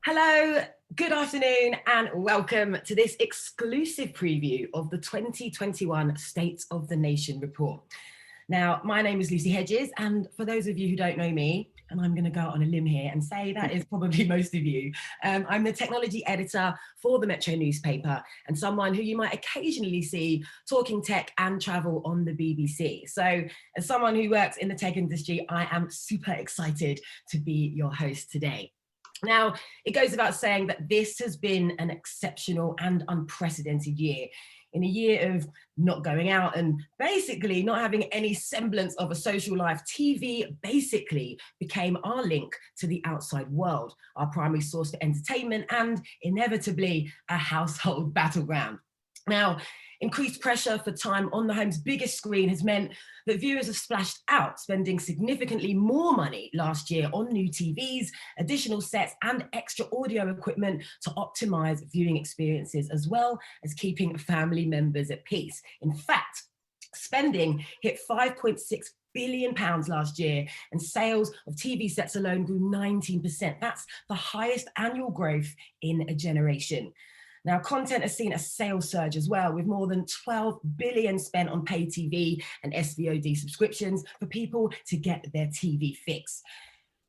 Hello, good afternoon, and welcome to this exclusive preview of the 2021 State of the Nation report. Now, my name is Lucy Hedges, and for those of you who don't know me, and I'm going to go out on a limb here and say that is probably most of you, I'm the technology editor for the Metro newspaper and someone who you might occasionally see talking tech and travel on the BBC. So as someone who works in the tech industry, I am super excited to be your host today. Now, it goes without saying that this has been an exceptional and unprecedented year. In a year of not going out and basically not having any semblance of a social life, TV basically became our link to the outside world, our primary source for entertainment, and inevitably a household battleground. Now, increased pressure for time on the home's biggest screen has meant that viewers have splashed out, spending significantly more money last year on new TVs, additional sets, and extra audio equipment to optimize viewing experiences, as well as keeping family members at peace. In fact, spending hit £5.6 billion last year, and sales of TV sets alone grew 19%. That's the highest annual growth in a generation. Now, content has seen a sales surge as well, with more than 12 billion spent on paid TV and SVOD subscriptions for people to get their TV fix.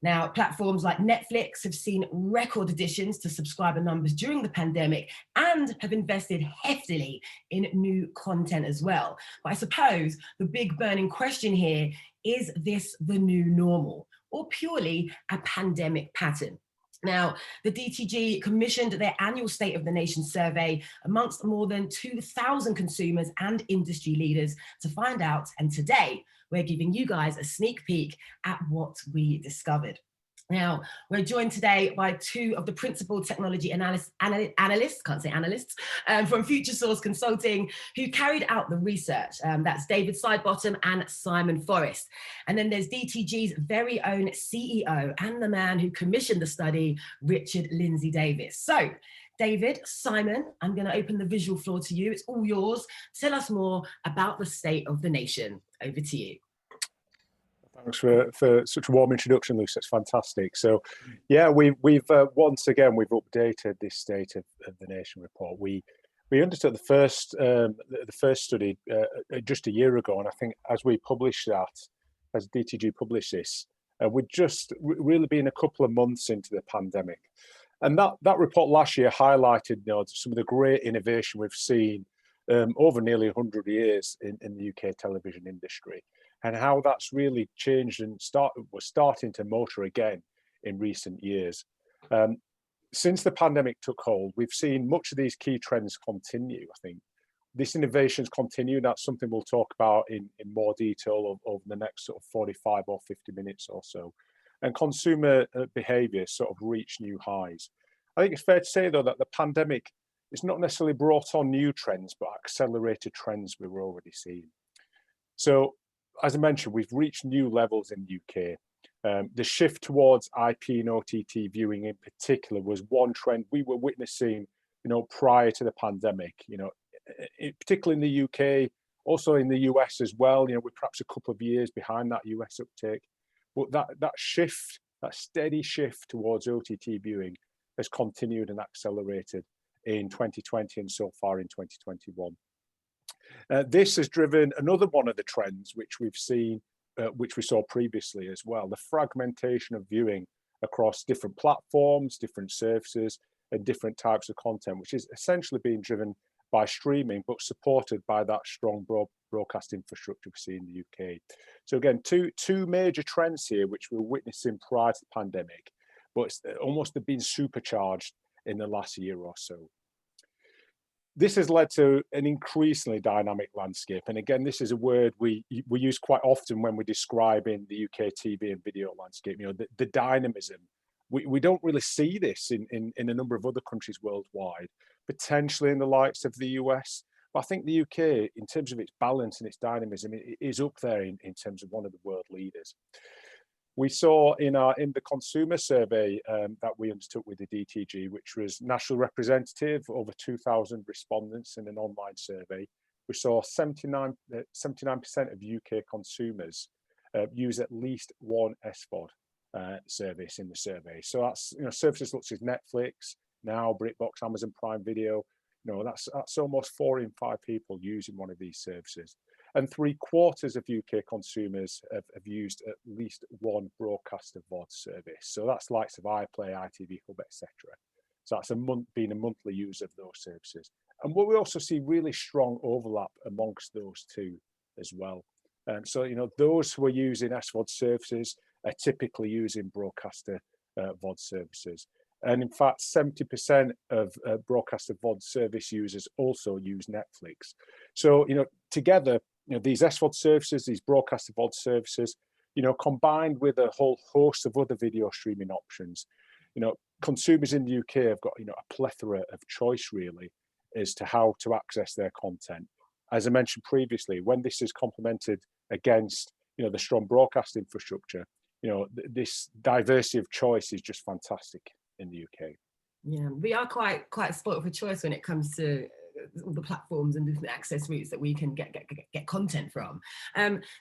Now, platforms like Netflix have seen record additions to subscriber numbers during the pandemic and have invested heftily in new content as well. But I suppose the big burning question here, is this the new normal or purely a pandemic pattern? Now, the DTG commissioned their annual State of the Nation survey amongst more than 2,000 consumers and industry leaders to find out, and today we're giving you guys a sneak peek at what we discovered. Now, we're joined today by two of the principal technology analysts, from Future Source Consulting, who carried out the research. That's David Sidebottom and Simon Forrest. And then there's DTG's very own CEO and the man who commissioned the study, Richard Lindsay Davis. So, David, Simon, I'm going to open the visual floor to you. It's all yours. Tell us more about the State of the Nation. Over to you. Thanks for such a warm introduction, Lucy. It's fantastic. So, yeah, we've once again updated this State of the Nation report. We undertook the first study just a year ago, and I think as we published that, as DTG published this, we'd just really been a couple of months into the pandemic, and that report last year highlighted, some of the great innovation we've seen over nearly 100 years in the UK television industry, and how that's really changed and was starting to motor again in recent years. Since the pandemic took hold, we've seen much of these key trends continue. I think this innovation's continued. That's something we'll talk about in more detail over the next sort of 45 or 50 minutes or so. And consumer behaviour sort of reached new highs. I think it's fair to say, though, that the pandemic has not necessarily brought on new trends, but accelerated trends we were already seeing. So, as I mentioned, we've reached new levels in the UK. The shift towards IP and OTT viewing in particular was one trend we were witnessing, prior to the pandemic, particularly in the UK, also in the US as well. We're perhaps a couple of years behind that US uptake. But that shift, that steady shift towards OTT viewing has continued and accelerated in 2020 and so far in 2021. This has driven another one of the trends which we've seen, which we saw previously as well, the fragmentation of viewing across different platforms, different services, and different types of content, which is essentially being driven by streaming, but supported by that strong broadcast infrastructure we see in the UK. So again, two major trends here, which we were witnessing prior to the pandemic, but it's almost have been supercharged in the last year or so. This has led to an increasingly dynamic landscape. And again, this is a word we use quite often when we're describing the UK TV and video landscape, the dynamism. We don't really see this in a number of other countries worldwide, potentially in the likes of the US. But I think the UK, in terms of its balance and its dynamism, it is up there in terms of one of the world leaders. We saw in the consumer survey that we undertook with the DTG, which was national representative, over 2,000 respondents in an online survey. We saw 79% of UK consumers use at least one SVOD. service in the survey. So that's, you know, services such as Netflix, Now, BritBox, Amazon Prime Video. You know, that's almost 4 in 5 people using one of these services. And 3/4 of UK consumers have used at least one broadcaster VOD service. So that's likes of iPlay, ITV Hub, etc. So that's being a monthly user of those services. And what we also see really strong overlap amongst those two as well. So, you know, those who are using SVOD services are typically using broadcaster VOD services. And in fact, 70% of broadcaster VOD service users also use Netflix. So, you know, together, you know, these SVOD services, these broadcaster VOD services, you know, combined with a whole host of other video streaming options, you know, consumers in the UK have got, you know, a plethora of choice really as to how to access their content. As I mentioned previously, when this is complemented against, you know, the strong broadcast infrastructure, you know, this diversity of choice is just fantastic in the UK. Yeah, we are quite spoiled for choice when it comes to all the platforms and different access routes that we can get content from.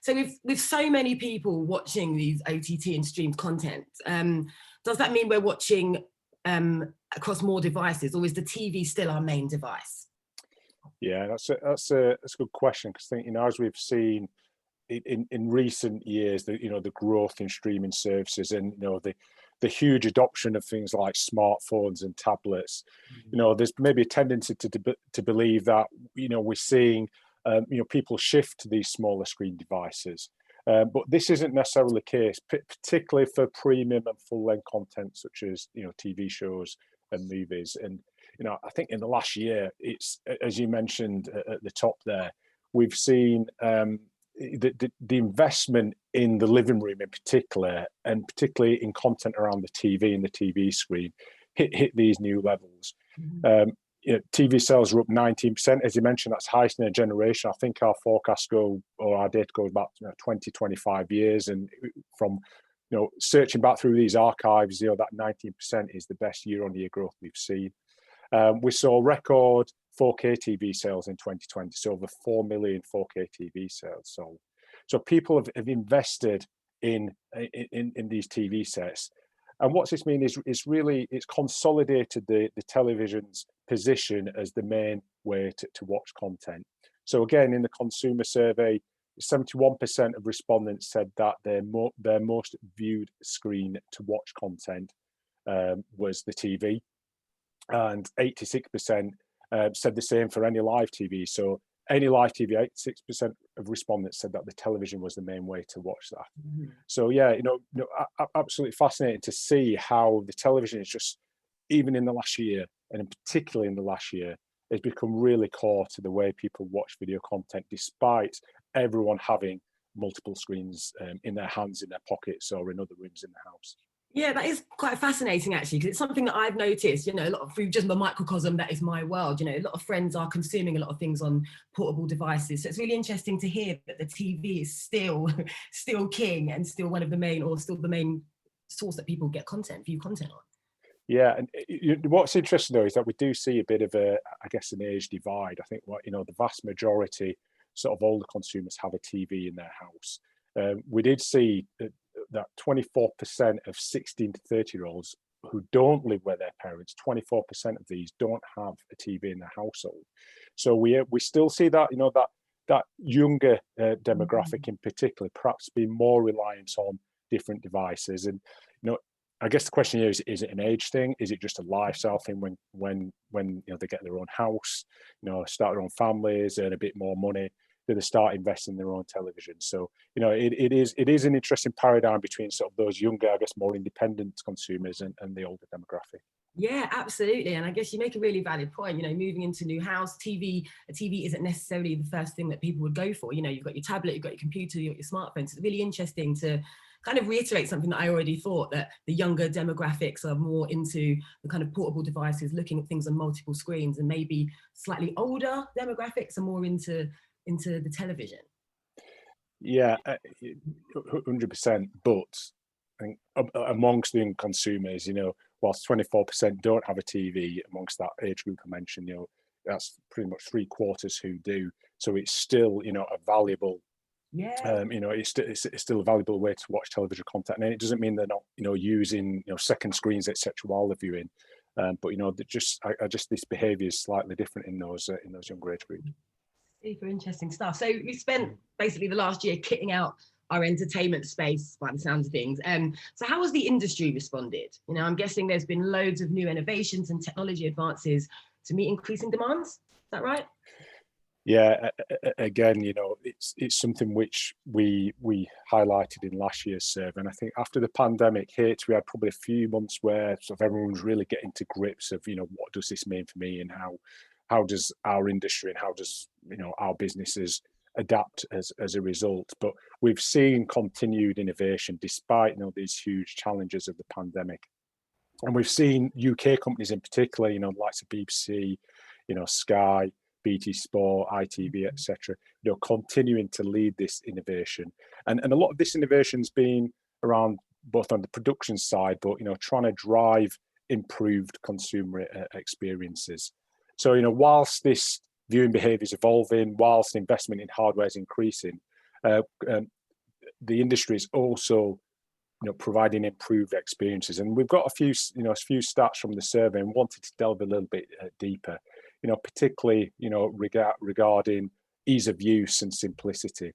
So with so many people watching these OTT and streamed content, does that mean we're watching across more devices, or is the TV still our main device? Yeah, that's a good question, because I think, you know, as we've seen in recent years, you know, the growth in streaming services, and, you know, the huge adoption of things like smartphones and tablets, you know, there's maybe a tendency to believe that, you know, we're seeing you know, people shift to these smaller screen devices, but this isn't necessarily the case, particularly for premium and full-length content such as, you know, TV shows and movies. And, you know, I think in the last year, it's, as you mentioned at the top there, we've seen the investment in the living room in particular, and particularly in content around the TV and the TV screen, hit these new levels. You know, TV sales are up 19%, as you mentioned. That's highest in a generation. I think our forecasts go, or our data goes back, you know, 20, 25 years, and from, you know, searching back through these archives, you know, that 19% is the best year-on-year growth we've seen. We saw record 4K TV sales in 2020, so over 4 million 4K TV sales. So people have invested in these TV sets. And what's this mean is really, it's consolidated the television's position as the main way to watch content. So again, in the consumer survey, 71% of respondents said that their most viewed screen to watch content was the TV, and 86% said the same for any live TV. So any live TV, 86% of respondents said that the television was the main way to watch that. So yeah, you know, absolutely fascinating to see how the television is just, even in the last year, and in particular in the last year, has become really core to the way people watch video content, despite everyone having multiple screens in their hands, in their pockets, or in other rooms in the house. Yeah, that is quite fascinating, actually, because it's something that I've noticed, you know, a lot of, through just the microcosm that is my world, you know, a lot of friends are consuming a lot of things on portable devices. So it's really interesting to hear that the TV is still king, and still one of the main, or still the main source that people get view content on. Yeah, and what's interesting though is that we do see a bit of a, I guess, an age divide. I think you know, the vast majority, sort of older consumers, have a TV in their house. We did see that 24% of 16 to 30-year-olds who don't live with their parents, 24% of these don't have a TV in their household. So we still see that, you know, that younger demographic in particular, perhaps being more reliant on different devices. And, you know, I guess the question here is it an age thing? Is it just a lifestyle thing when you know, they get their own house, you know, start their own families, earn a bit more money, do they start investing in their own television? So, you know, it is an interesting paradigm between sort of those younger, I guess, more independent consumers and the older demographic. Yeah, absolutely. And I guess you make a really valid point, you know, moving into a new house, a TV isn't necessarily the first thing that people would go for. You know, you've got your tablet, you've got your computer, you've got your smartphone. So it's really interesting to kind of reiterate something that I already thought, that the younger demographics are more into the kind of portable devices, looking at things on multiple screens, and maybe slightly older demographics are more into the television. Yeah, 100%. But I think amongst the consumers, you know, whilst 24% don't have a TV amongst that age group I mentioned, you know, that's pretty much 3/4 who do. So it's still, you know, a valuable Yeah. It's still a valuable way to watch television content, and it doesn't mean they're not using second screens, etc., while they're viewing. But this behaviour is slightly different in those younger age groups. Super interesting stuff. So you spent basically the last year kitting out our entertainment space by the sounds of things. So how has the industry responded? I'm guessing there's been loads of new innovations and technology advances to meet increasing demands. Is that right? Yeah, again, it's something which we highlighted in last year's survey, and I think after the pandemic hit, we had probably a few months where sort of everyone was really getting to grips of what does this mean for me, and how does our industry and how does our businesses adapt as a result. But we've seen continued innovation despite these huge challenges of the pandemic, and we've seen UK companies in particular, the likes of BBC, Sky, BT Sport, ITV, etc., continuing to lead this innovation, and a lot of this innovation's been around both on the production side, but trying to drive improved consumer experiences. So whilst this viewing behaviour is evolving, whilst investment in hardware is increasing, the industry is also providing improved experiences, and we've got a few stats from the survey and wanted to delve a little bit deeper. Particularly, regarding ease of use and simplicity.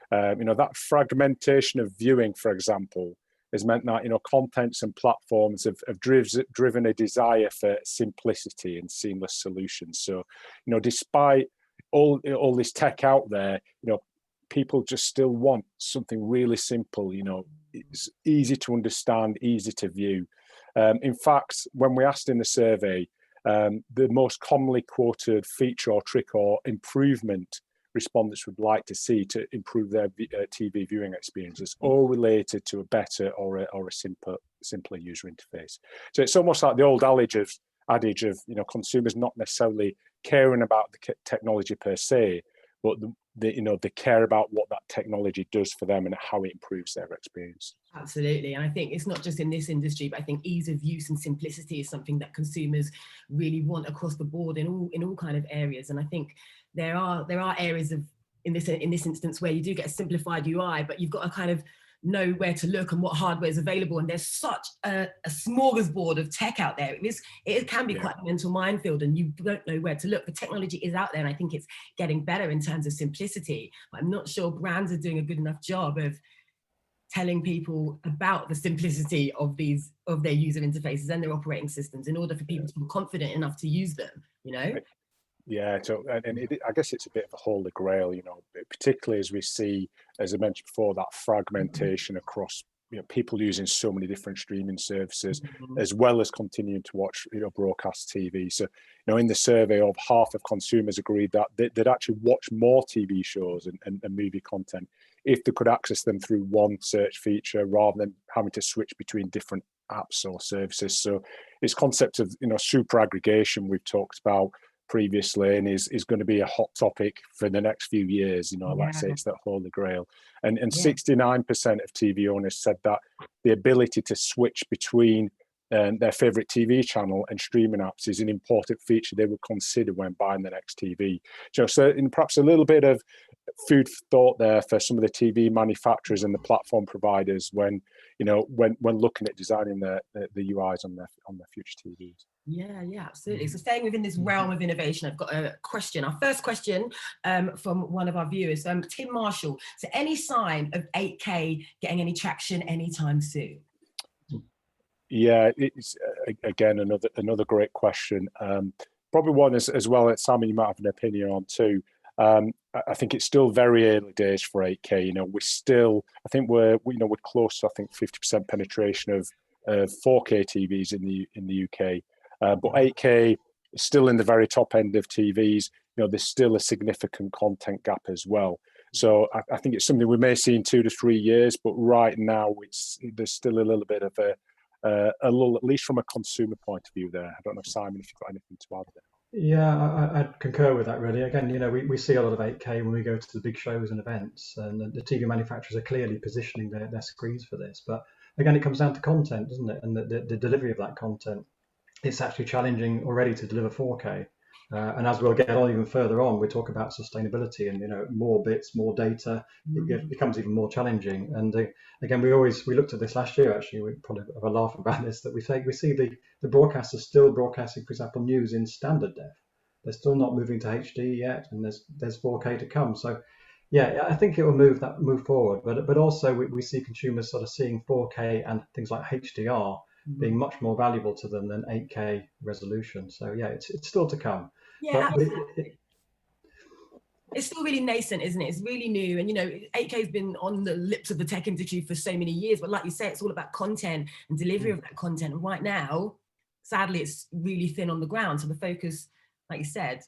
That fragmentation of viewing, for example, has meant that, contents and platforms have driven a desire for simplicity and seamless solutions. So, despite all this tech out there, people just still want something really simple, it's easy to understand, easy to view. In fact, when we asked in the survey, the most commonly quoted feature or trick or improvement respondents would like to see to improve their TV viewing experiences, all related to a better or a simpler user interface. So it's almost like the old adage of consumers not necessarily caring about the technology per se, but they care about what that technology does for them and how it improves their experience. Absolutely. And I think it's not just in this industry, but I think ease of use and simplicity is something that consumers really want across the board in all kind of areas. And I think there are areas in this instance where you do get a simplified UI, but you've got to kind of know where to look and what hardware is available, and there's such a smorgasbord of tech out there. It can be quite a mental minefield, and you don't know where to look. The technology is out there, and I think it's getting better in terms of simplicity, but I'm not sure brands are doing a good enough job of telling people about the simplicity of their user interfaces and their operating systems in order for people to be confident enough to use them. Yeah, so I guess it's a bit of a holy grail, particularly as we see, as I mentioned before, that fragmentation across people using so many different streaming services, as well as continuing to watch broadcast TV. So in the survey, of half of consumers agreed that they'd actually watch more TV shows and movie content if they could access them through one search feature rather than having to switch between different apps or services. So this concept of super aggregation we've talked about previously, and is going to be a hot topic for the next few years. Like I say, it's that holy grail. And 69% of TV owners said that the ability to switch between their favorite TV channel and streaming apps is an important feature they would consider when buying the next TV. So perhaps a little bit of food for thought there for some of the TV manufacturers and the platform providers when looking at designing the UIs on their future TVs. Yeah, absolutely. So staying within this realm of innovation, I've got a question. Our first question from one of our viewers, Tim Marshall. So any sign of 8K getting any traction anytime soon? Yeah, it's again another great question. Probably one as well that Sam, you might have an opinion on too. I think it's still very early days for 8K. We're still, I think we're close to 50% penetration of 4K TVs in the UK. But 8K is still in the very top end of TVs. There's still a significant content gap as well. So I think it's something we may see in 2 to 3 years, but right now there's still a little bit of a lull, at least from a consumer point of view there. I don't know, Simon, if you've got anything to add there. Yeah, I'd concur with that, really. Again, we see a lot of 8K when we go to the big shows and events, and the TV manufacturers are clearly positioning their screens for this. But again, it comes down to content, doesn't it? And the delivery of that content. It's actually challenging already to deliver 4K. And as we'll get on even further on, we talk about sustainability and, more bits, more data, it becomes even more challenging. And again, we looked at this last year, actually, we probably have a laugh about this, that we see the broadcasters still broadcasting, for example, news in standard def. They're still not moving to HD yet, and there's 4K to come. So yeah, I think it will move forward, but also we see consumers sort of seeing 4K and things like HDR being much more valuable to them than 8K resolution. So yeah, it's still to come. Yeah, it's still really nascent, isn't it? It's really new. And, 8K has been on the lips of the tech industry for so many years. But like you say, it's all about content and delivery of that content. And right now, sadly, it's really thin on the ground. So the focus, like you said,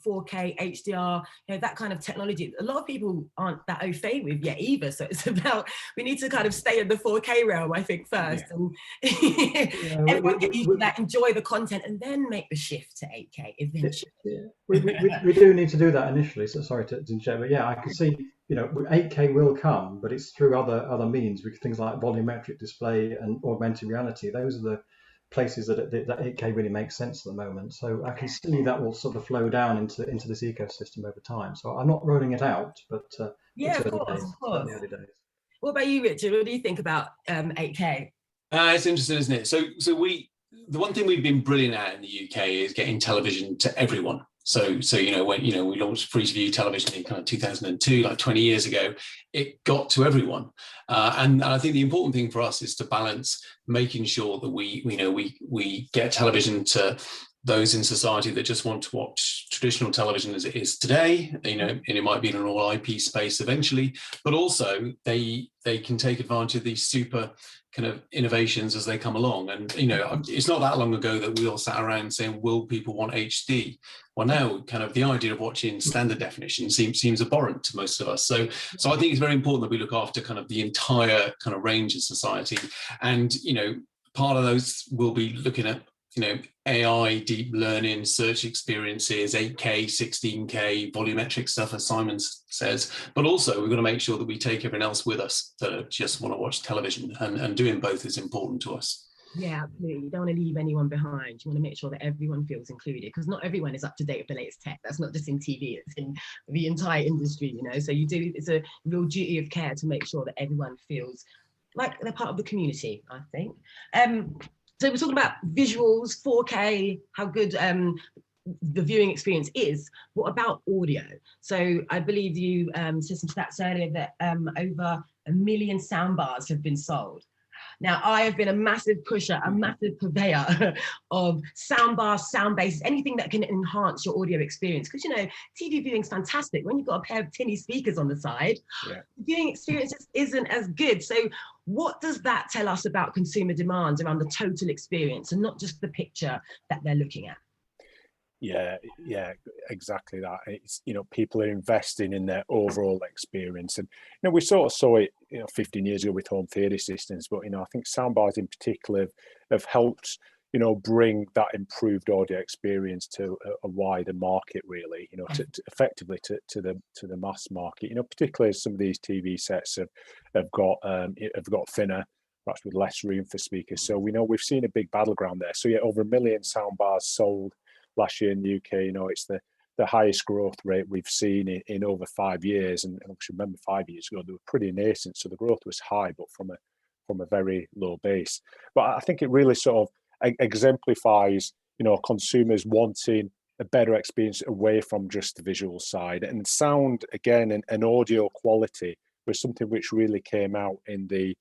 4K, HDR, that kind of technology, a lot of people aren't that au fait with yet either. So it's about, we need to kind of stay in the 4K realm, I think, first. Yeah. And everyone get used to that, enjoy the content, and then make the shift to 8K eventually. Yeah. We do need to do that initially. So sorry to interject, but yeah, I can see, 8K will come, but it's through other means, with things like volumetric display and augmented reality. Those are the places that 8K really makes sense at the moment. So I can see that will sort of flow down into this ecosystem over time. So I'm not rolling it out, but yeah, it's of course. early days. What about you, Richard? What do you think about 8K? It's interesting, isn't it? So the one thing we've been brilliant at in the UK is getting television to everyone. So when we launched free to view television in kind of 2002, like 20 years ago, it got to everyone. And I think the important thing for us is to balance making sure that we get television to those in society that just want to watch traditional television as it is today, and it might be in an all IP space eventually, but also they can take advantage of these super kind of innovations as they come along. And it's not that long ago that we all sat around saying, will people want HD? Well, now kind of the idea of watching standard definition seems abhorrent to most of us. So I think it's very important that we look after kind of the entire kind of range of society. And part of those will be looking at AI, deep learning, search experiences, 8K, 16K, volumetric stuff, as Simon says. But also, we're going to make sure that we take everyone else with us that just want to watch television, and doing both is important to us. Yeah, absolutely. You don't want to leave anyone behind. You want to make sure that everyone feels included, because not everyone is up to date with the latest tech. That's not just in TV, it's in the entire industry, So it's a real duty of care to make sure that everyone feels like they're part of the community, I think. So we're talking about visuals, 4K, how good the viewing experience is. What about audio? So I believe you said some stats earlier that over 1 million soundbars have been sold. Now, I have been a massive pusher, a massive purveyor of soundbars, sound bases, anything that can enhance your audio experience. Because, TV viewing is fantastic. When you've got a pair of tinny speakers on the side, the viewing experience just isn't as good. So what does that tell us about consumer demands around the total experience and not just the picture that they're looking at? Yeah, exactly that. It's, people are investing in their overall experience. And, we sort of saw it, 15 years ago with home theatre systems, but, I think soundbars in particular have helped, bring that improved audio experience to a wider market, really, to effectively to the mass market, particularly as some of these TV sets have got thinner, perhaps with less room for speakers. So we've seen a big battleground there. So yeah, over 1 million soundbars sold last year in the UK. It's the highest growth rate we've seen in over 5 years. And I should remember 5 years ago, they were pretty nascent. So the growth was high, but from a very low base. But I think it really sort of exemplifies, consumers wanting a better experience away from just the visual side. And sound, again, and audio quality was something which really came out in the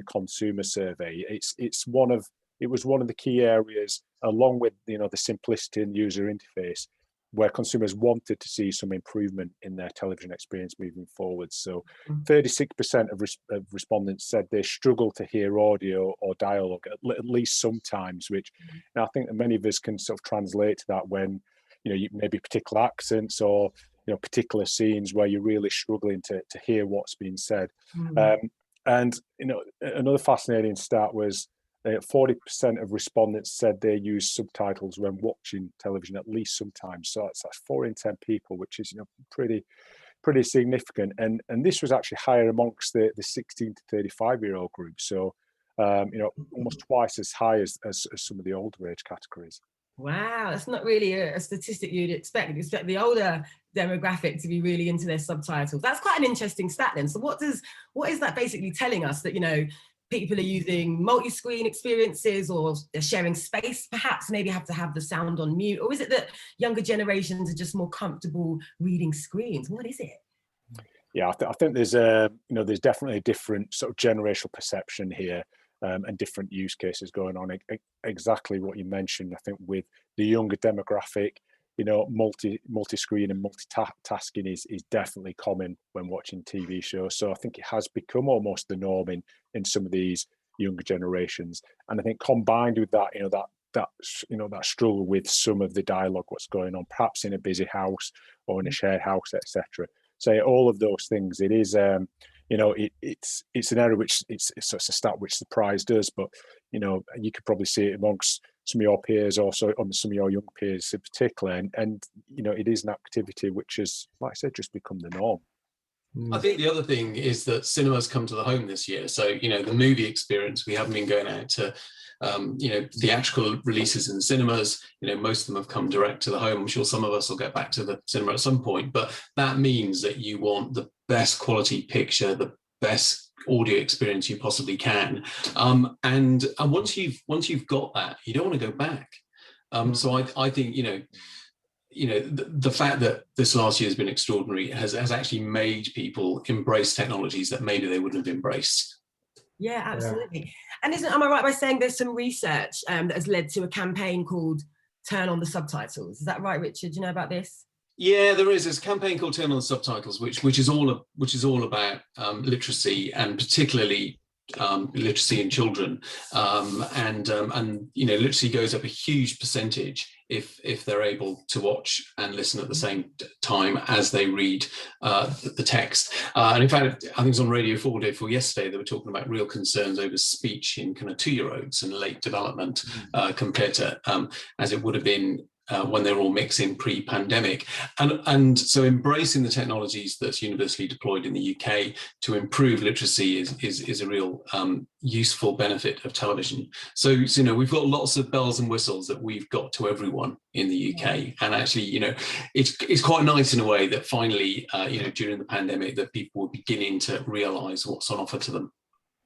consumer survey. It was one of the key areas, along with the simplicity and user interface, where consumers wanted to see some improvement in their television experience moving forward. So 36% of respondents said they struggle to hear audio or dialogue at least sometimes, which I think that many of us can sort of translate to that when you maybe particular accents or particular scenes where you're really struggling to hear what's being said. And another fascinating stat was 40% of respondents said they use subtitles when watching television at least sometimes. So that's 4 in 10 people, which is pretty significant. And this was actually higher amongst the 16 to 35-year-old group. So almost twice as high as some of the older age categories. Wow, that's not really a statistic you'd expect. You'd expect the older demographic to be really into their subtitles. That's quite an interesting stat then. So what is that basically telling us? That, you know, people are using multi-screen experiences, or they're sharing space, perhaps maybe have to have the sound on mute? Or is it that younger generations are just more comfortable reading screens? What is it? Yeah, I think there's there's definitely a different sort of generational perception here, and different use cases going on. Exactly what you mentioned. I think with the younger demographic, you know, multi-screen and multitasking is definitely common when watching TV shows. So I think it has become almost the norm in some of these younger generations. And I think combined with that, that struggle with some of the dialogue, what's going on, perhaps in a busy house or in a shared house, etc. So all of those things, it is, it's an area which it's a stat which surprised us, but you know, you could probably see it amongst some of your peers, also on some of your young peers in particular, and you know, it is an activity which has, like I said, just become the norm. I think the other thing is that cinemas come to the home this year. So, you know, the movie experience, we haven't been going out to, theatrical releases in cinemas. You know, most of them have come direct to the home. I'm sure some of us will get back to the cinema at some point, but that means that you want the best quality picture, the best audio experience you possibly can. And once you've got that, you don't want to go back. So I think, the fact that this last year has been extraordinary has actually made people embrace technologies that maybe they wouldn't have embraced. Yeah, absolutely. And am I right by saying there's some research that has led to a campaign called Turn on the Subtitles? Is that right, Richard? Do you know about this? Yeah, there's a campaign called Turn on the Subtitles, which is all about literacy, and particularly literacy in children, and literacy goes up a huge percentage if they're able to watch and listen at the same time as they read the text. And in fact, I think it was on Radio 4 Day 4 yesterday, they were talking about real concerns over speech in kind of 2-year-olds and late development compared to as it would have been when they were all mixing pre-pandemic. And so embracing the technologies that's universally deployed in the UK to improve literacy is a real useful benefit of television. So we've got lots of bells and whistles that we've got to everyone in the UK. And actually, it's quite nice in a way that finally, during the pandemic, that people were beginning to realise what's on offer to them.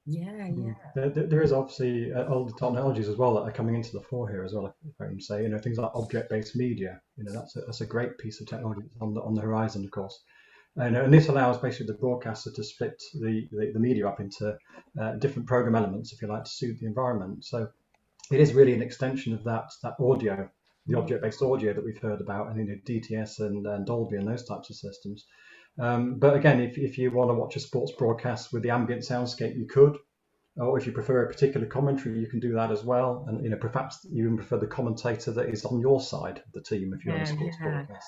Yeah. There is obviously older technologies as well that are coming into the fore here as well. If I can say, things like object-based media. That's a great piece of technology on the horizon, of course. And this allows basically the broadcaster to split the media up into different program elements, if you like, to suit the environment. So it is really an extension of that audio, the object-based audio that we've heard about, and DTS and Dolby and those types of systems. But again, if you want to watch a sports broadcast with the ambient soundscape, you could, or if you prefer a particular commentary, you can do that as well. And perhaps you even prefer the commentator that is on your side of the team if you're on a sports broadcast.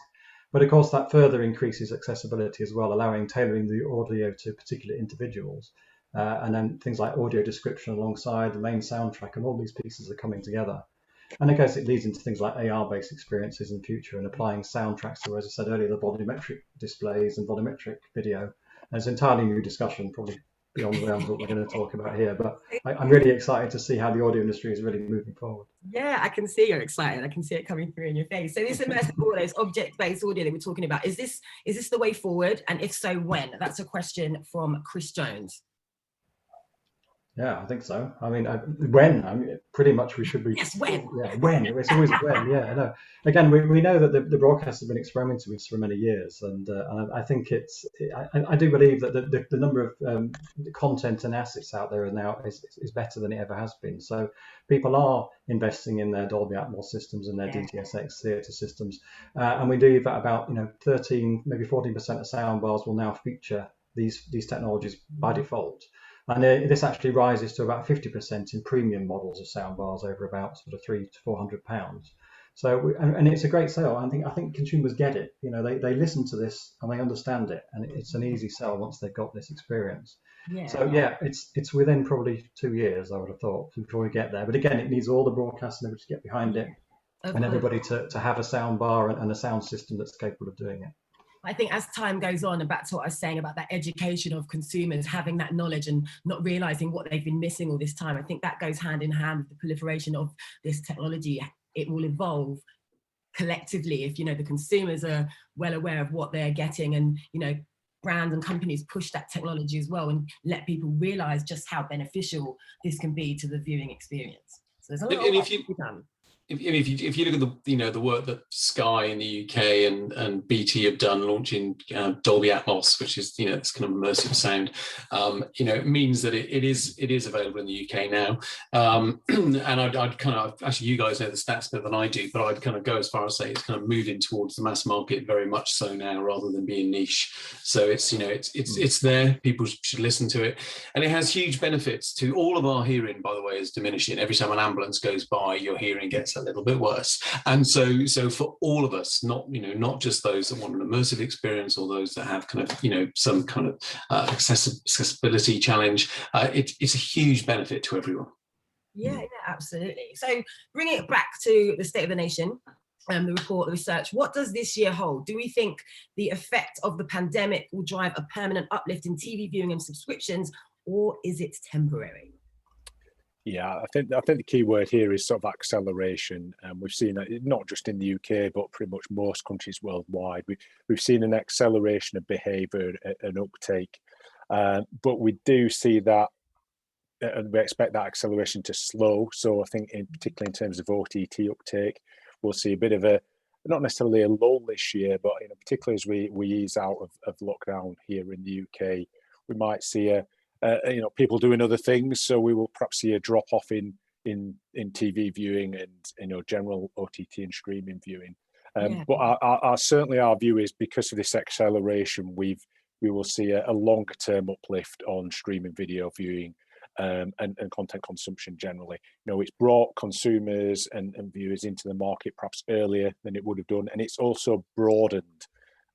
But of course, that further increases accessibility as well, allowing tailoring the audio to particular individuals. And then things like audio description alongside the main soundtrack, and all these pieces are coming together. And I guess it leads into things like AR-based experiences in the future, and applying soundtracks to, as I said earlier, the volumetric displays and volumetric video. And it's an entirely new discussion, probably beyond the realms of what we're going to talk about here. But I'm really excited to see how the audio industry is really moving forward. Yeah, I can see you're excited. I can see it coming through in your face. So this immersive audio, this object-based audio that we're talking about, is this the way forward? And if so, when? That's a question from Chris Jones. Yeah, I think so. I mean, when? I mean, pretty much we should be. Yes, when? Yeah, when? It's always when. Yeah, I know. Again, we know that the broadcasts have been experimenting with this for many years, and I think I do believe that the number of content and assets out there now is better than it ever has been. So people are investing in their Dolby Atmos systems and their DTS:X theatre systems, and we do that about 13, maybe 14% of soundbars will now feature these technologies by default. And this actually rises to about 50% in premium models of soundbars over about sort of £300 to £400. So, and it's a great sell. I think consumers get it. They listen to this and they understand it, and it's an easy sell once they've got this experience. Yeah. So it's within probably 2 years, I would have thought, before we get there. But again, it needs all the broadcasters and everybody to get behind it, and everybody to have a sound bar and a sound system that's capable of doing it. I think as time goes on, and back to what I was saying about that education of consumers, having that knowledge and not realizing what they've been missing all this time, I think that goes hand in hand with the proliferation of this technology it will evolve collectively if, you know, the consumers are well aware of what they're getting, and, you know, brands and companies push that technology as well and let people realize just how beneficial this can be to the viewing experience. So there's a lot of work to be done. If you look at the, you know, the work that Sky in the UK and BT have done launching Dolby Atmos, which is, you know, this kind of immersive sound, you know, it means that it is available in the UK now. And I'd kind of, actually, you guys know the stats better than I do, but I'd kind of go as far as say it's kind of moving towards the mass market very much so now, rather than being niche. So it's, you know, it's there. People should listen to it, and it has huge benefits to all of our hearing. By the way, is diminishing. Every time an ambulance goes by, your hearing gets a little bit worse. And so for all of us, not, you know, not just those that want an immersive experience or those that have kind of, you know, some kind of accessibility challenge, it's a huge benefit to everyone. Yeah, absolutely. So bringing it back to the State of the Nation, the report, the research, what does this year hold? Do we think the effect of the pandemic will drive a permanent uplift in TV viewing and subscriptions, or is it temporary? Yeah, I think the key word here is sort of acceleration, and we've seen that not just in the UK, but pretty much most countries worldwide. We've seen an acceleration of behaviour and uptake, but we do see that, and we expect that acceleration to slow. So I think, particularly in terms of OTT uptake, we'll see a bit of a, not necessarily a lull this year, but, you know, particularly as we ease out of lockdown here in the UK, we might see you know, people doing other things, so we will perhaps see a drop off in TV viewing and, you know, general OTT and streaming viewing. But certainly our view is, because of this acceleration, we will see a longer term uplift on streaming video viewing and content consumption generally. You know, it's brought consumers and viewers into the market perhaps earlier than it would have done, and it's also broadened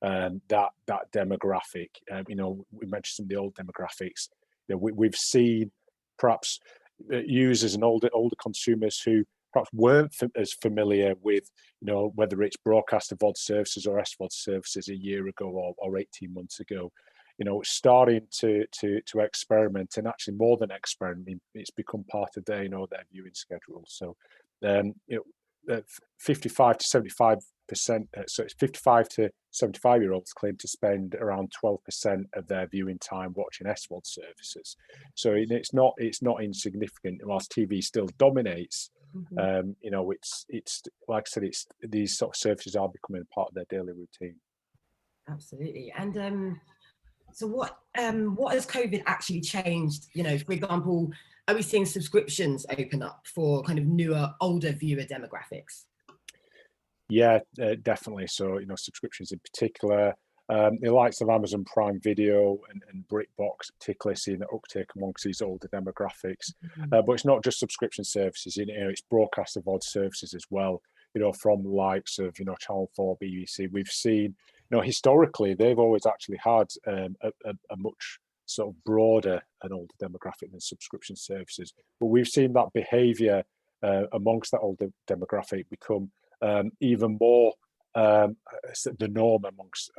that demographic. You know, we mentioned some of the old demographics. You know, we've seen perhaps users and older consumers who perhaps weren't as familiar with, you know, whether it's broadcast VOD services or SVOD services a year ago or 18 months ago, you know, starting to experiment, and actually more than experiment, it's become part of their, you know, their viewing schedule. So, you know, 55 to 75%, so it's 55 to 75-year-olds claim to spend around 12% of their viewing time watching SVOD services. So it's not insignificant. Whilst TV still dominates, you know, it's like I said, it's these sort of services are becoming a part of their daily routine. Absolutely. And so what has COVID actually changed? You know, for example, are we seeing subscriptions open up for kind of newer, older viewer demographics? Yeah, definitely. So, you know, subscriptions in particular, the likes of Amazon Prime Video and BritBox, particularly seeing the uptake amongst these older demographics. But it's not just subscription services, you know, it's broadcast VOD services as well. You know, from the likes of, you know, Channel 4, BBC, we've seen, you know, historically they've always actually had a much sort of broader and older demographic than subscription services. But we've seen that behaviour amongst that older demographic become even more the norm amongst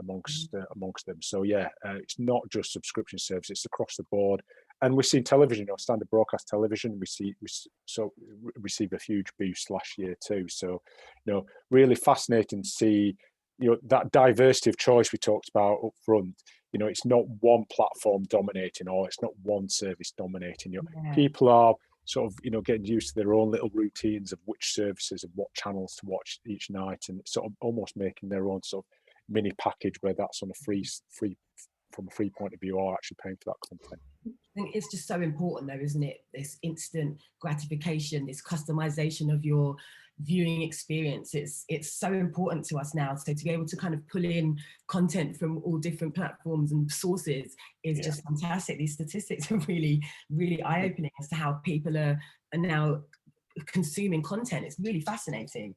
them. So yeah, it's not just subscription services; it's across the board. And we've seen television, you know, standard broadcast television, receive a huge boost last year too. So, you know, really fascinating to see, you know, that diversity of choice we talked about up front. You know, it's not one platform dominating, or it's not one service dominating. You know, people are sort of, you know, getting used to their own little routines of which services and what channels to watch each night, and sort of almost making their own sort of mini package where that's on a free from a free point of view, or actually paying for that content. I think it's just so important though, isn't it? This instant gratification, this customization of your viewing experience. It's so important to us now. So to be able to kind of pull in content from all different platforms and sources is just fantastic. These statistics are really, really eye-opening as to how people are now consuming content. It's really fascinating.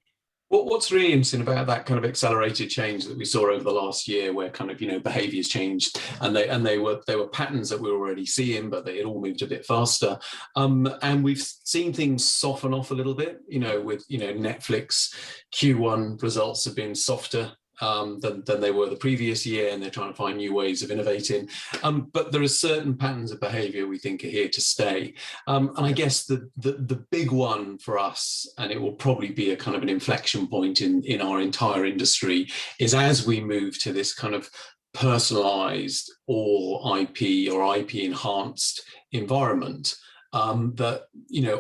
What's really interesting about that kind of accelerated change that we saw over the last year, where kind of, you know, behaviours changed, and they were patterns that we were already seeing, but they had all moved a bit faster, and we've seen things soften off a little bit. You know, with, you know, Netflix Q1 results have been softer than they were the previous year, and they're trying to find new ways of innovating. But there are certain patterns of behavior we think are here to stay. And I guess the big one for us, and it will probably be a kind of an inflection point in our entire industry, is as we move to this kind of personalized or IP enhanced environment, that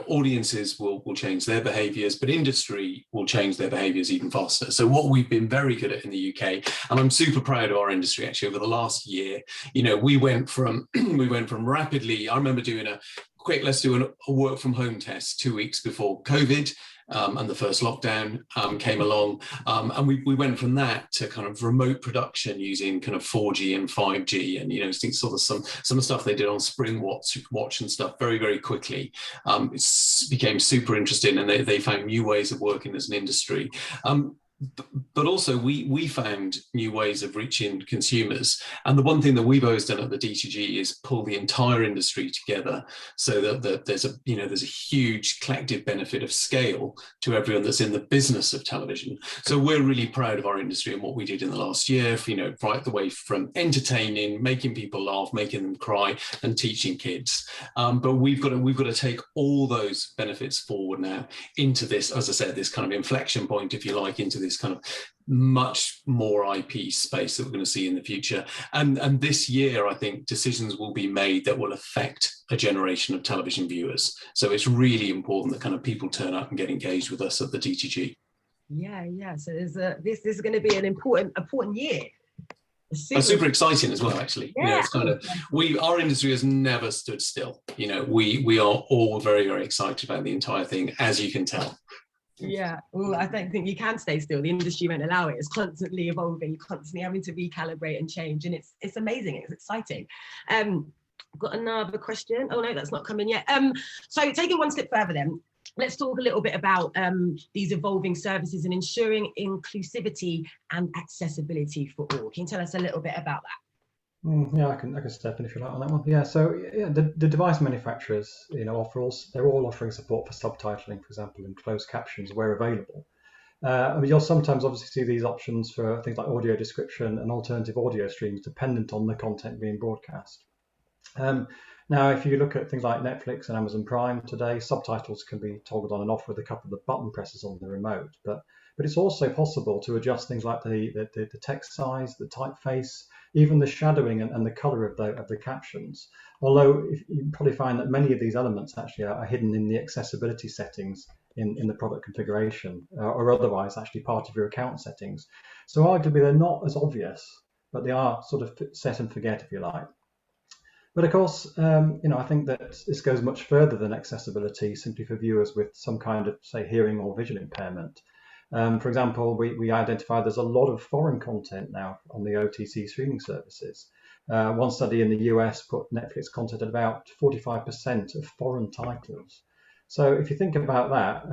audiences will change their behaviors, but industry will change their behaviors even faster. So what we've been very good at in the UK, and I'm super proud of our industry actually, over the last year, we went from rapidly, I remember doing a quick, let's do a work from home test 2 weeks before COVID. And the first lockdown came along, and we went from that to kind of remote production using kind of 4G and 5G, and sort of some of the stuff they did on Spring Watch and stuff very, very quickly. It became super interesting, and they found new ways of working as an industry. But also we found new ways of reaching consumers. And the one thing that we've always done at the D2G is pull the entire industry together, so that there's a huge collective benefit of scale to everyone that's in the business of television. So we're really proud of our industry and what we did in the last year, right the way from entertaining, making people laugh, making them cry, and teaching kids. But we've got to take all those benefits forward now into this, as I said, this kind of inflection point, if you like, into this kind of much more IP space that we're going to see in the future. And this year, I think decisions will be made that will affect a generation of television viewers. So it's really important that kind of people turn up and get engaged with us at the DTG. Yeah. So this is going to be an important year. Super exciting as well, actually. Yeah. It's kind of our industry has never stood still. We are all very, very excited about the entire thing, as you can tell. Yeah, well, I don't think you can stay still. The industry won't allow it. It's constantly evolving. You're constantly having to recalibrate and change, and it's amazing. It's exciting. Got another question. Oh no, that's not coming yet. So taking one step further, then let's talk a little bit about these evolving services and ensuring inclusivity and accessibility for all. Can you tell us a little bit about that? Yeah, I can step in if you like on that one. Yeah, so the device manufacturers, they're all offering support for subtitling, for example, and closed captions where available. You'll sometimes obviously see these options for things like audio description and alternative audio streams dependent on the content being broadcast. Now, if you look at things like Netflix and Amazon Prime today, subtitles can be toggled on and off with a couple of button presses on the remote. But it's also possible to adjust things like the text size, the typeface, even the shadowing and the color of the captions. Although you probably find that many of these elements actually are hidden in the accessibility settings in the product configuration, or otherwise actually part of your account settings. So arguably they're not as obvious, but they are sort of set and forget, if you like. But of course, I think that this goes much further than accessibility simply for viewers with some kind of, say, hearing or visual impairment. For example, we identified there's a lot of foreign content now on the OTT streaming services. One study in the US put Netflix content at about 45% of foreign titles. So if you think about that,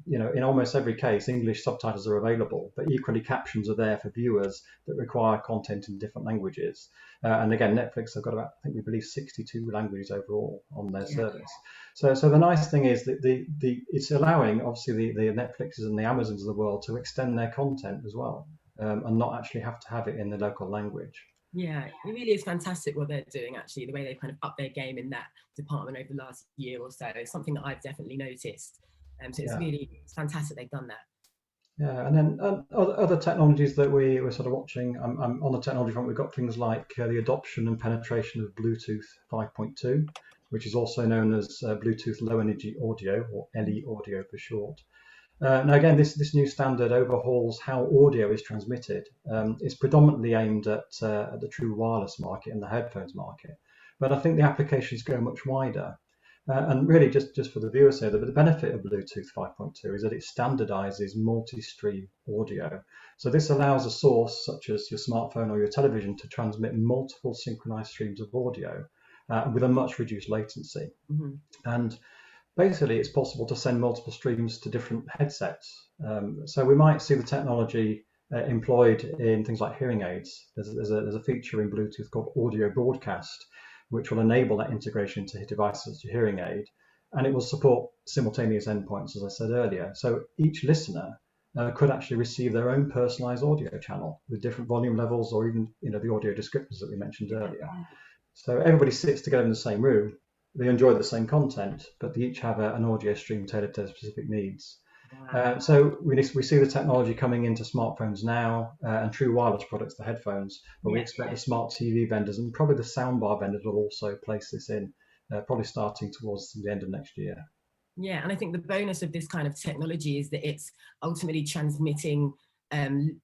in almost every case, English subtitles are available, but equally captions are there for viewers that require content in different languages. And again, Netflix have got about, I think we believe, 62 languages overall on their service. So the nice thing is that it's allowing, obviously, the Netflixes and the Amazons of the world to extend their content as well, and not actually have to have it in the local language. Yeah, it really is fantastic what they're doing, actually, the way they've kind of upped their game in that department over the last year or so. It's something that I've definitely noticed. So it's fantastic they've done that. Yeah, and then other technologies that we're sort of watching, on the technology front, we've got things like the adoption and penetration of Bluetooth 5.2, which is also known as Bluetooth Low Energy Audio, or LE Audio for short. Now again, this new standard overhauls how audio is transmitted. It's predominantly aimed at the true wireless market and the headphones market, but I think the applications go much wider. And really, just for the viewers here, the benefit of Bluetooth 5.2 is that it standardizes multi-stream audio. So this allows a source such as your smartphone or your television to transmit multiple synchronized streams of audio with a much reduced latency. Mm-hmm. And basically, it's possible to send multiple streams to different headsets. So we might see the technology employed in things like hearing aids. There's a feature in Bluetooth called audio broadcast, which will enable that integration into devices as your hearing aid. And it will support simultaneous endpoints, as I said earlier. So each listener could actually receive their own personalized audio channel with different volume levels, or even the audio descriptors that we mentioned earlier. So everybody sits together in the same room, they enjoy the same content, but they each have an audio stream tailored to their specific needs. So we see the technology coming into smartphones now, and true wireless products, the headphones, but we expect the smart TV vendors and probably the soundbar vendors will also place this in, probably starting towards the end of next year. Yeah, and I think the bonus of this kind of technology is that it's ultimately transmitting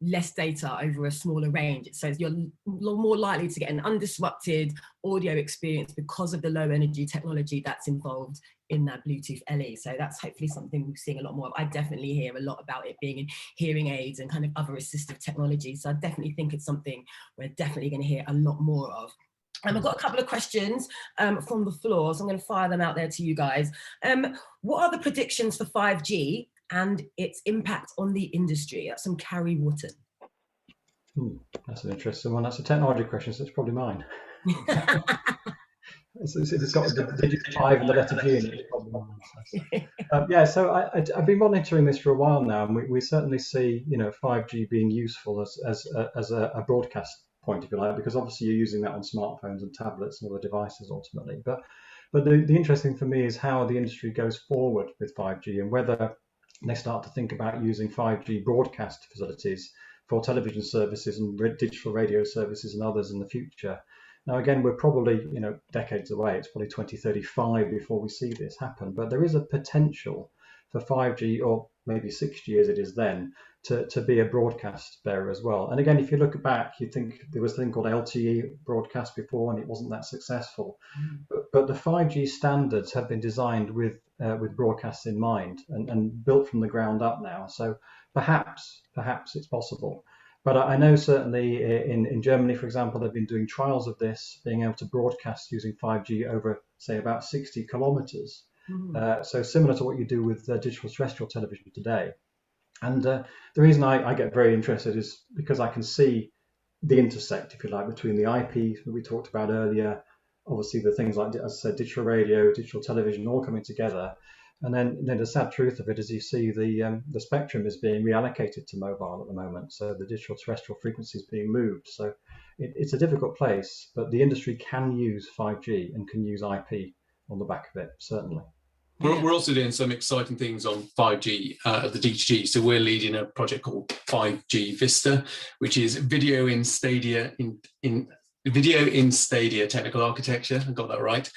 less data over a smaller range. So you're more likely to get an undisrupted audio experience because of the low energy technology that's involved in that Bluetooth LE. So that's hopefully something we're seeing a lot more of. I definitely hear a lot about it being in hearing aids and kind of other assistive technology. So I definitely think it's something we're definitely going to hear a lot more of. I've got a couple of questions from the floor, so I'm going to fire them out there to you guys. What are the predictions for 5G and its impact on the industry? That's from Carrie Wotton. That's an interesting one. That's a technology question, so it's probably mine. It's got the digit 5 and the letter G in it. It's probably mine. Yeah, so I've been monitoring this for a while now, and we certainly see 5G being useful as a broadcast point, if you like, because obviously you're using that on smartphones and tablets and other devices ultimately. But the interesting thing for me is how the industry goes forward with 5G and whether they start to think about using 5G broadcast facilities for television services and digital radio services and others in the future. Now, again, we're probably decades away. It's probably 2035 before we see this happen. But there is a potential for 5G, or maybe 6G as it is then, to be a broadcast bearer as well. And again, if you look back, you think there was a thing called LTE broadcast before, and it wasn't that successful. But the 5G standards have been designed with broadcasts in mind and built from the ground up now. So perhaps it's possible. But I know certainly in Germany, for example, they've been doing trials of this, being able to broadcast using 5G over, say, about 60 kilometers. So similar to what you do with digital terrestrial television today. And the reason I get very interested is because I can see the intersect, if you like, between the IP that we talked about earlier, obviously the things like, as I said, digital radio, digital television, all coming together. And then the sad truth of it is you see the spectrum is being reallocated to mobile at the moment. So the digital terrestrial frequency is being moved. So it's a difficult place, but the industry can use 5G and can use IP on the back of it, certainly. We're also doing some exciting things on 5G at the DTG. So we're leading a project called 5G Vista, which is video in Stadia technical architecture. I got that right.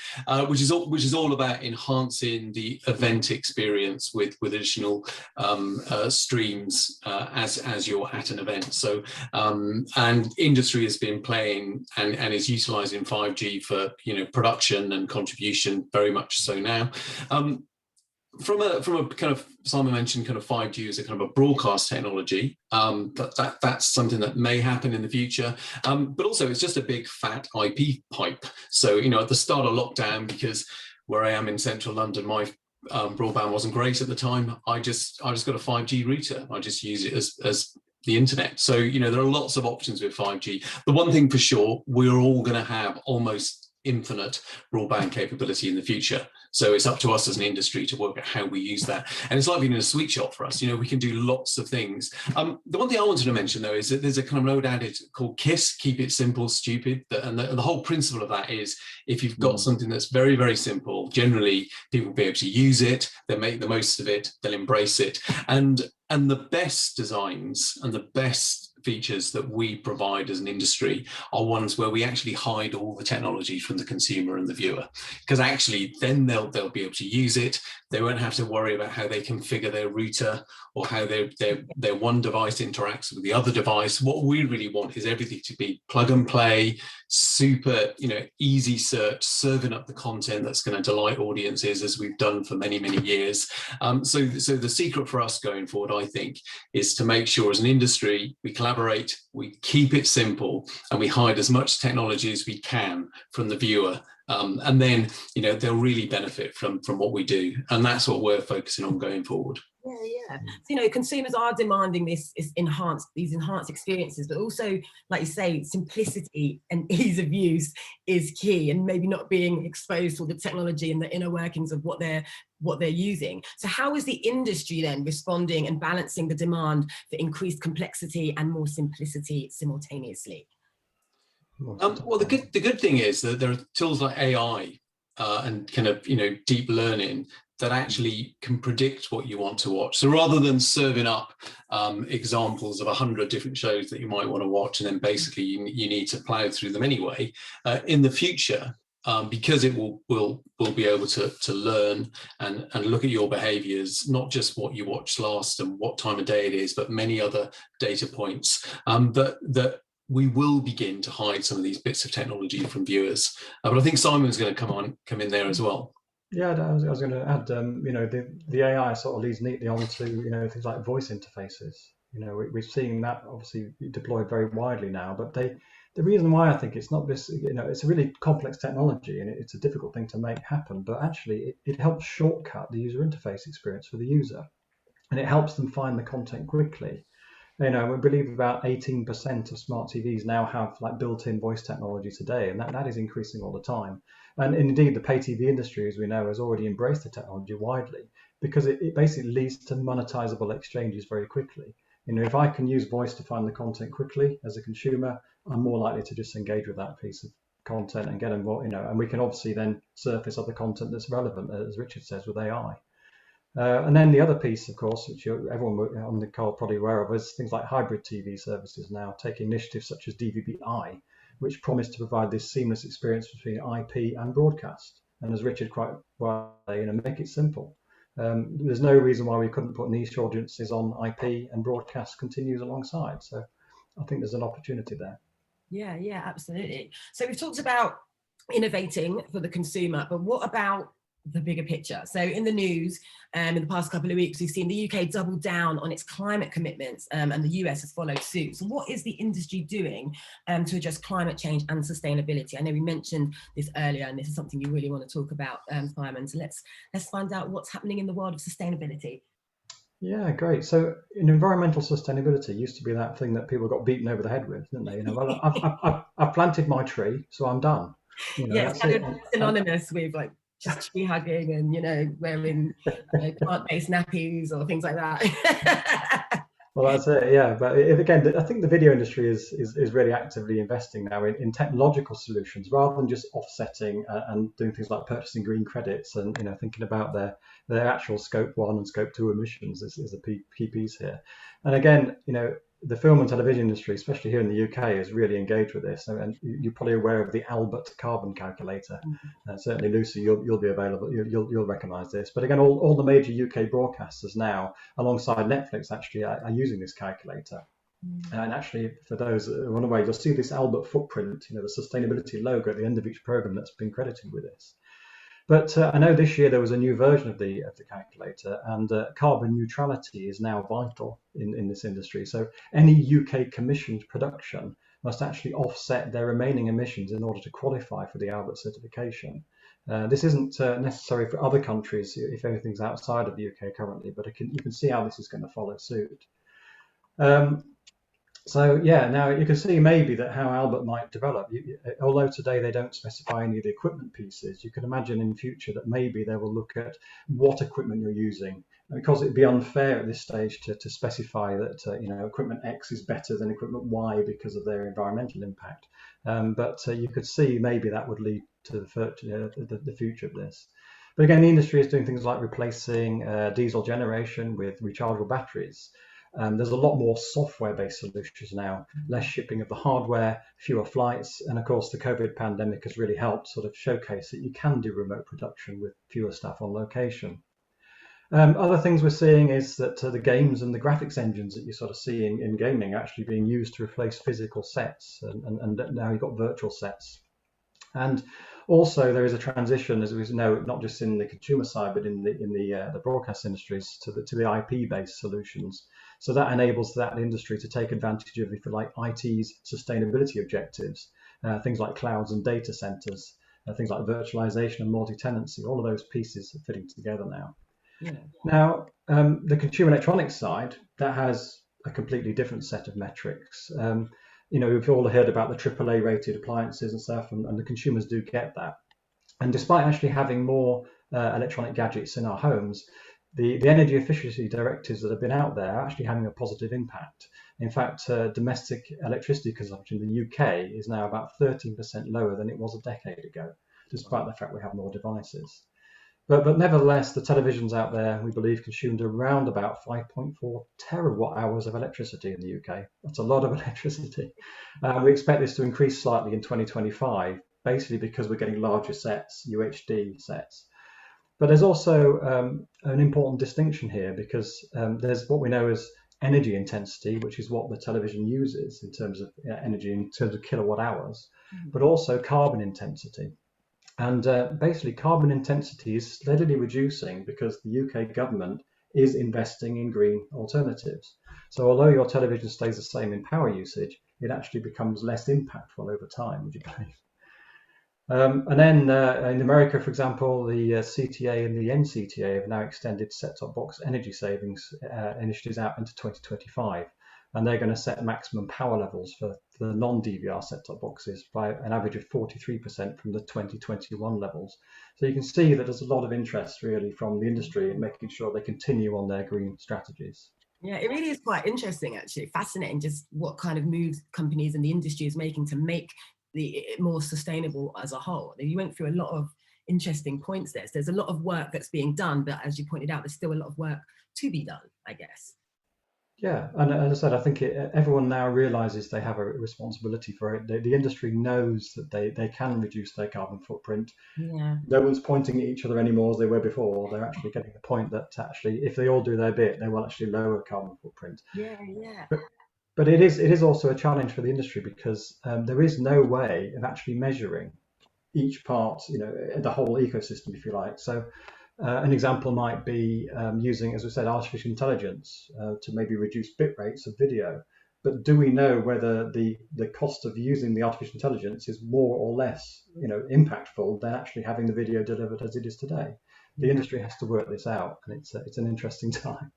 Which is all about enhancing the event experience with additional streams as you're at an event. So and industry has been playing and is utilizing 5G for production and contribution very much so now. From a kind of, Simon mentioned kind of 5G as a kind of a broadcast technology, that's something that may happen in the future, but also it's just a big fat IP pipe. So at the start of lockdown, because where I am in central London, my broadband wasn't great at the time. I just got a 5G router. I just use it as the internet. So there are lots of options with 5G. The one thing for sure, we're all going to have almost infinite broadband capability in the future. So it's up to us as an industry to work out how we use that. And it's like being in a sweet shop for us. We can do lots of things. The one thing I wanted to mention, though, is that there's a kind of an old adage called KISS, keep it simple, stupid. And the whole principle of that is if you've got something that's very, very simple, generally people will be able to use it, they'll make the most of it, they'll embrace it. And the best designs and the best features that we provide as an industry are ones where we actually hide all the technology from the consumer and the viewer, because actually then they'll be able to use it. They won't have to worry about how they configure their router or how their one device interacts with the other device. What we really want is everything to be plug and play, super easy search, serving up the content that's going to delight audiences, as we've done for many, many years. So the secret for us going forward, I think, is to make sure as an industry we collaborate, we keep it simple, and we hide as much technology as we can from the viewer And then, they'll really benefit from what we do. And that's what we're focusing on going forward. Yeah. So, consumers are demanding these enhanced experiences, but also, like you say, simplicity and ease of use is key, and maybe not being exposed to the technology and the inner workings of what they're using. So how is the industry then responding and balancing the demand for increased complexity and more simplicity simultaneously? Well, the good thing is that there are tools like AI and kind of deep learning that actually can predict what you want to watch. So rather than serving up examples of 100 different shows that you might want to watch, and then basically you need to plow through them anyway, in the future, because it will be able to learn and look at your behaviors, not just what you watched last and what time of day it is, but many other data points, that we will begin to hide some of these bits of technology from viewers. But I think Simon's going to come in there as well. Yeah, I was going to add, the AI sort of leads neatly onto, things like voice interfaces. We're seeing that obviously deployed very widely now, but the reason why I think it's not this, it's a really complex technology and it's a difficult thing to make happen, but actually it helps shortcut the user interface experience for the user, and it helps them find the content quickly. We believe about 18% of smart TVs now have like built-in voice technology today, and that is increasing all the time. And indeed, the pay TV industry, as we know, has already embraced the technology widely, because it basically leads to monetizable exchanges very quickly. If I can use voice to find the content quickly as a consumer, I'm more likely to just engage with that piece of content and get involved, and we can obviously then surface other content that's relevant, as Richard says, with AI. And then the other piece, of course, which everyone on the call probably aware of, is things like hybrid TV services now taking initiatives such as DVB-I, which promise to provide this seamless experience between IP and broadcast. And as Richard quite well, make it simple. There's no reason why we couldn't put niche audiences on IP and broadcast continues alongside. So I think there's an opportunity there. Yeah, absolutely. So we've talked about innovating for the consumer, but what about the bigger picture? So in the news, in the past couple of weeks, we've seen the UK double down on its climate commitments, and the US has followed suit. So what is the industry doing to address climate change and sustainability? I know we mentioned this earlier, and this is something you really want to talk about, Simon. So let's find out what's happening in the world of sustainability. Yeah, great. So environmental sustainability used to be that thing that people got beaten over the head with, didn't they? Well, I've planted my tree, so I'm done. It's kind of synonymous with like just tree hugging and wearing plant-based nappies or things like that. Well, that's it, yeah. But again, I think the video industry is really actively investing now in technological solutions rather than just offsetting and doing things like purchasing green credits and thinking about their actual scope 1 and scope 2 emissions is a key piece here. And again, the film and television industry, especially here in the UK, is really engaged with this. And you're probably aware of the Albert carbon calculator. Certainly, Lucy, you'll be available. You'll recognise this. But again, all the major UK broadcasters now, alongside Netflix, actually are using this calculator. And actually, for those who are unaware, you'll see this Albert footprint, the sustainability logo at the end of each program that's been credited with this. But I know this year there was a new version of the calculator, and carbon neutrality is now vital in this industry. So any UK commissioned production must actually offset their remaining emissions in order to qualify for the Albert certification. This isn't necessary for other countries if anything's outside of the UK currently, but you can see how this is going to follow suit. So yeah, now you can see maybe that how Albert might develop. Although today they don't specify any of the equipment pieces, you can imagine in future that maybe they will look at what equipment you're using, because it'd be unfair at this stage to specify that equipment X is better than equipment Y because of their environmental impact. But you could see maybe that would lead to the future of this. But again, the industry is doing things like replacing diesel generation with rechargeable batteries. There's a lot more software-based solutions now, less shipping of the hardware, fewer flights, and of course the COVID pandemic has really helped sort of showcase that you can do remote production with fewer staff on location. Other things we're seeing is that the games and the graphics engines that you sort of see in gaming are actually being used to replace physical sets, and now you've got virtual sets. And also there is a transition, as we know, not just in the consumer side, but in the broadcast industries to the IP-based solutions. So that enables that industry to take advantage of, if you like, IT's sustainability objectives, things like clouds and data centers. things like virtualization and multi-tenancy, all of those pieces are fitting together now. Yeah. Now, the consumer electronics side, that has a completely different set of metrics. We've all heard about the AAA rated appliances and stuff, and the consumers do get that. And despite actually having more electronic gadgets in our homes, the energy efficiency directives that have been out there are actually having a positive impact. In fact, domestic electricity consumption in the UK is now about 13% lower than it was a decade ago, despite the fact we have more devices. But nevertheless, the televisions out there, we believe, consumed around about 5.4 terawatt hours of electricity in the UK. That's a lot of electricity. We expect this to increase slightly in 2025, basically because we're getting larger sets, UHD sets. But there's also an important distinction here, because there's what we know as energy intensity, which is what the television uses in terms of energy, in terms of kilowatt hours, but also carbon intensity. And basically, carbon intensity is steadily reducing because the UK government is investing in green alternatives. So although your television stays the same in power usage, it actually becomes less impactful over time, would you believe? And then in America, for example, the CTA and the NCTA have now extended set-top box energy savings initiatives out into 2025. And they're going to set maximum power levels for the non-DVR set-top boxes by an average of 43% from the 2021 levels. So you can see that there's a lot of interest really from the industry in making sure they continue on their green strategies. Yeah, it really is quite interesting, actually. Fascinating just what kind of moves companies and the industry is making to make it more sustainable as a whole. You went through a lot of interesting points there. So there's a lot of work that's being done, but as you pointed out, there's still a lot of work to be done, I guess. Yeah, and as I said, I think everyone now realizes they have a responsibility for it. The industry knows that they can reduce their carbon footprint. Yeah. No one's pointing at each other anymore as they were before. They're actually getting the point that actually, if they all do their bit, they will actually lower carbon footprint. Yeah, yeah. But it is also a challenge for the industry, because there is no way of actually measuring each part, the whole ecosystem, if you like. So an example might be using, as we said, artificial intelligence to maybe reduce bit rates of video. But do we know whether the cost of using the artificial intelligence is more or less, impactful than actually having the video delivered as it is today? The industry has to work this out, and it's an interesting time.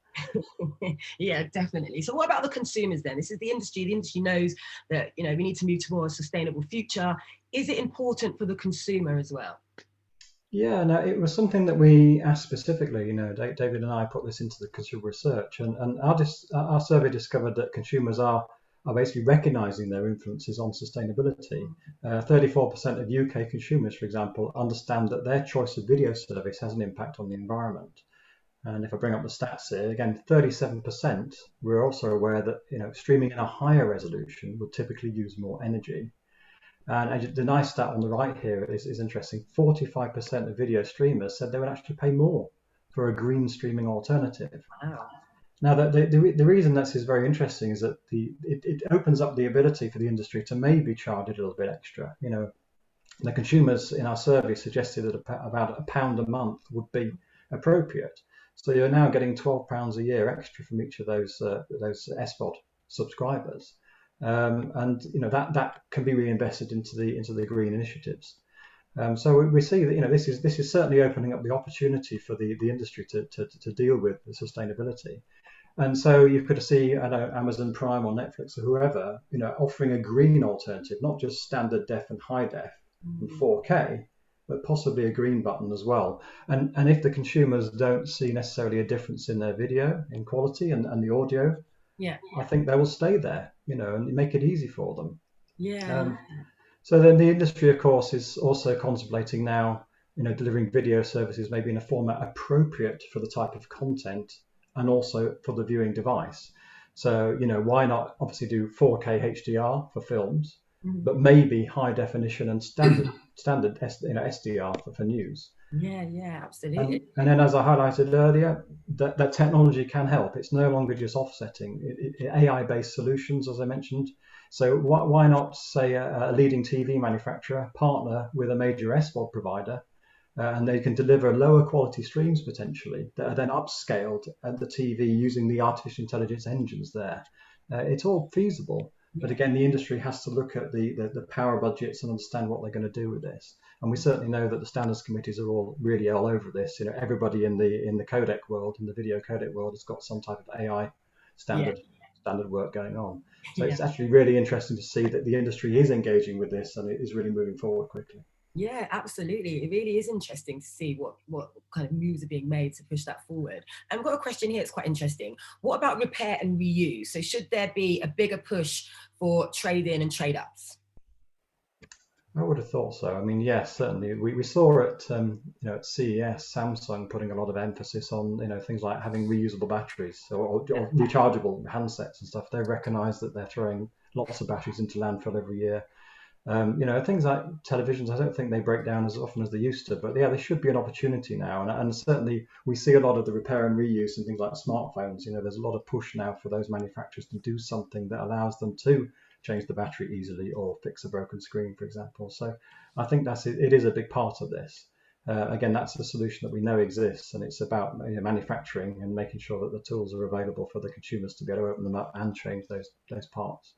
Yeah, definitely. So what about the consumers then? This is the industry. The industry knows that, we need to move towards a sustainable future. Is it important for the consumer as well? Yeah, no, it was something that we asked specifically. David and I put this into the consumer research, and our survey discovered that consumers are basically recognizing their influences on sustainability. 34% of UK consumers, for example, understand that their choice of video service has an impact on the environment. And if I bring up the stats here, again, 37% were also aware that streaming in a higher resolution would typically use more energy. And the nice stat on the right here is interesting. 45% of video streamers said they would actually pay more for a green streaming alternative. Wow. Now, the reason this is very interesting is that it opens up the ability for the industry to maybe charge a little bit extra. The consumers in our survey suggested that about £1 a month would be appropriate. So you're now getting £12 a year extra from each of those SVOD subscribers. And that can be reinvested into the green initiatives. So we see that this is certainly opening up the opportunity for the industry to deal with the sustainability. And so you could see, Amazon Prime or Netflix or whoever, offering a green alternative, not just standard def and high def and 4K, but possibly a green button as well. And if the consumers don't see necessarily a difference in their video, in quality and the audio, yeah, I think they will stay there, and make it easy for them. Yeah. So then the industry, of course, is also contemplating now, delivering video services maybe in a format appropriate for the type of content and also for the viewing device. So, why not obviously do 4K HDR for films, but maybe high definition and standard SDR for news. Yeah, absolutely. And then, as I highlighted earlier, that technology can help. It's no longer just offsetting. AI-based solutions, as I mentioned. So why not, say, a leading TV manufacturer partner with a major SVOD provider, and they can deliver lower quality streams potentially that are then upscaled at the TV using the artificial intelligence engines there. It's all feasible. But again, the industry has to look at the power budgets and understand what they're going to do with this. And we certainly know that the standards committees are all really all over this. You know, everybody in the codec world, in the video codec world, has got some type of AI standard work going on. So it's actually really interesting to see that the industry is engaging with this and it is really moving forward quickly. Yeah, absolutely. It really is interesting to see what kind of moves are being made to push that forward. And we've got a question here that's quite interesting. What about repair and reuse? So should there be a bigger push for trade-in and trade-ups? I would have thought so. I mean, yes, certainly. We saw at at CES, Samsung putting a lot of emphasis on things like having reusable batteries or rechargeable handsets and stuff. They recognise that they're throwing lots of batteries into landfill every year. Things like televisions, I don't think they break down as often as they used to, but yeah, there should be an opportunity now. And certainly we see a lot of the repair and reuse in things like smartphones. There's a lot of push now for those manufacturers to do something that allows them to change the battery easily or fix a broken screen, for example. So I think it is a big part of this. Again, that's the solution that we know exists, and it's about manufacturing and making sure that the tools are available for the consumers to be able to open them up and change those parts.